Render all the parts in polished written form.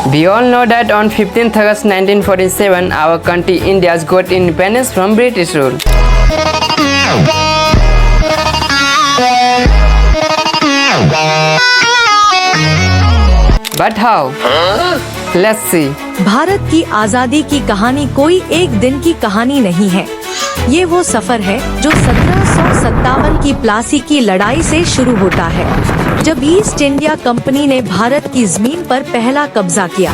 We all know that on 15th August 1947, our country India got independence from British rule. But how? Let's see. Bharat की आज़ादी की कहानी कोई एक दिन की कहानी नहीं है। ये वो सफर है जो 1757 की प्लासी की लड़ाई से शुरू होता है, जब ईस्ट इंडिया कंपनी ने भारत की जमीन पर पहला कब्जा किया।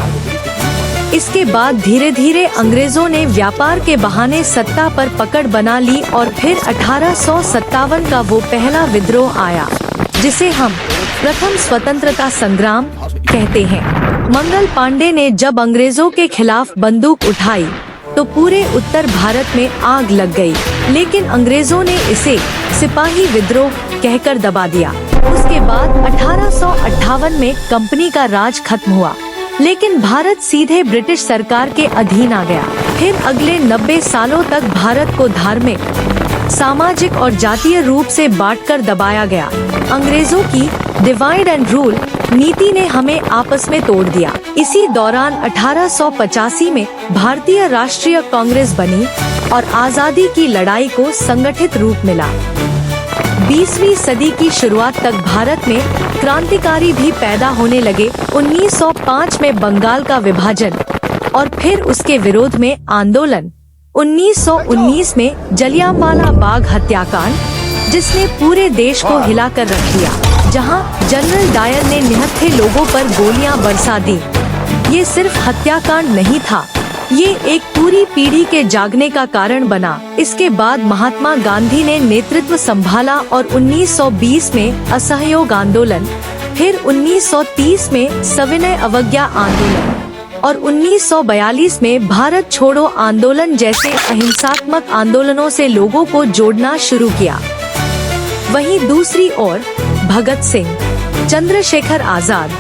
इसके बाद धीरे धीरे अंग्रेजों ने व्यापार के बहाने सत्ता पर पकड़ बना ली और फिर 1857 का वो पहला विद्रोह आया, जिसे हम प्रथम स्वतंत्रता संग्राम कहते हैं। मंगल पांडे ने जब अंग्रेजों के खिलाफ बंदूक उठाई तो पूरे उत्तर भारत में आग लग गई, लेकिन अंग्रेजों ने इसे सिपाही विद्रोह कहकर दबा दिया। उसके बाद 1858 में कंपनी का राज खत्म हुआ, लेकिन भारत सीधे ब्रिटिश सरकार के अधीन आ गया। फिर अगले 90 सालों तक भारत को धार्मिक, सामाजिक और जातीय रूप से बांटकर दबाया गया। अंग्रेजों की डिवाइड एंड रूल नीति ने हमें आपस में तोड़ दिया। इसी दौरान 1885 में भारतीय राष्ट्रीय कांग्रेस बनी और आज़ादी की लड़ाई को संगठित रूप मिला। 20वीं सदी की शुरुआत तक भारत में क्रांतिकारी भी पैदा होने लगे। 1905 में बंगाल का विभाजन और फिर उसके विरोध में आंदोलन। 1919 में जलियांवाला बाग हत्याकांड, जिसने पूरे देश को हिलाकर रख दिया, जहां जनरल डायर ने निहत्थे लोगों पर गोलियां बरसा दी। ये सिर्फ हत्याकांड नहीं था, ये एक पूरी पीढ़ी के जागने का कारण बना। इसके बाद महात्मा गांधी ने नेतृत्व संभाला और 1920 में असहयोग आंदोलन, फिर 1930 में सविनय अवज्ञा आंदोलन और 1942 में भारत छोड़ो आंदोलन जैसे अहिंसात्मक आंदोलनों से लोगों को जोड़ना शुरू किया। वहीं दूसरी ओर भगत सिंह, चंद्रशेखर आजाद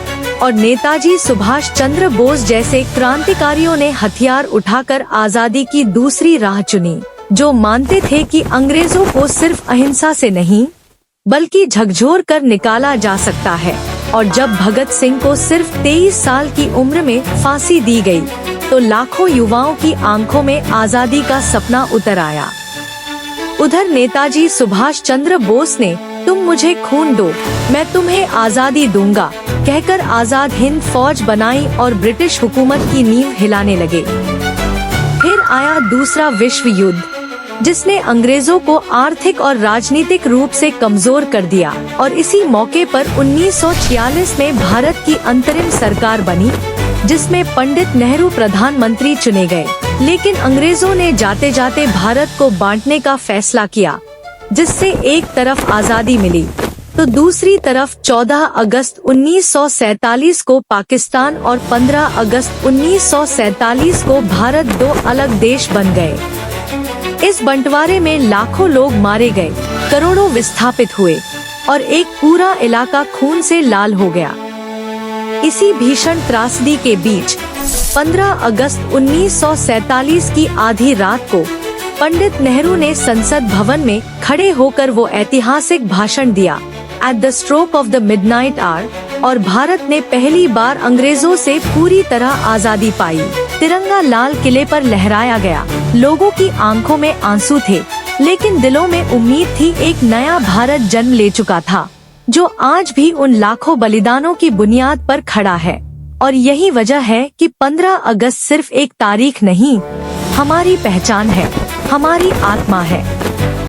और नेताजी सुभाष चंद्र बोस जैसे क्रांतिकारियों ने हथियार उठाकर आजादी की दूसरी राह चुनी, जो मानते थे कि अंग्रेजों को सिर्फ अहिंसा से नहीं बल्कि झकझोर कर निकाला जा सकता है। और जब भगत सिंह को सिर्फ 23 साल की उम्र में फांसी दी गई, तो लाखों युवाओं की आंखों में आजादी का सपना उतर आया। उधर नेताजी सुभाष चंद्र बोस ने तुम मुझे खून दो, मैं तुम्हें आजादी दूंगा कहकर आजाद हिंद फौज बनाई और ब्रिटिश हुकूमत की नींव हिलाने लगे। फिर आया दूसरा विश्व युद्ध, जिसने अंग्रेजों को आर्थिक और राजनीतिक रूप से कमजोर कर दिया और इसी मौके पर 1946 में भारत की अंतरिम सरकार बनी, जिसमें पंडित नेहरू प्रधानमंत्री चुने गए। लेकिन अंग्रेजों ने जाते जाते भारत को बांटने का फैसला किया, जिससे एक तरफ आजादी मिली तो दूसरी तरफ 14 अगस्त 1947 को पाकिस्तान और 15 अगस्त 1947 को भारत दो अलग देश बन गए। इस बंटवारे में लाखों लोग मारे गए, करोड़ों विस्थापित हुए और एक पूरा इलाका खून से लाल हो गया। इसी भीषण त्रासदी के बीच 15 अगस्त 1947 की आधी रात को पंडित नेहरू ने संसद भवन में खड़े होकर वो ऐतिहासिक भाषण दिया, at the stroke of the midnight hour, और भारत ने पहली बार अंग्रेजों से पूरी तरह आजादी पाई। तिरंगा लाल किले पर लहराया गया। लोगों की आंखों में आंसू थे, लेकिन दिलों में उम्मीद थी। एक नया भारत जन्म ले चुका था, जो आज भी उन लाखों बलिदानों की बुनियाद पर खड़ा है। और यही वजह है कि 15 अगस्त सिर्फ एक तारीख नहीं, हमारी पहचान है, हमारी आत्मा है।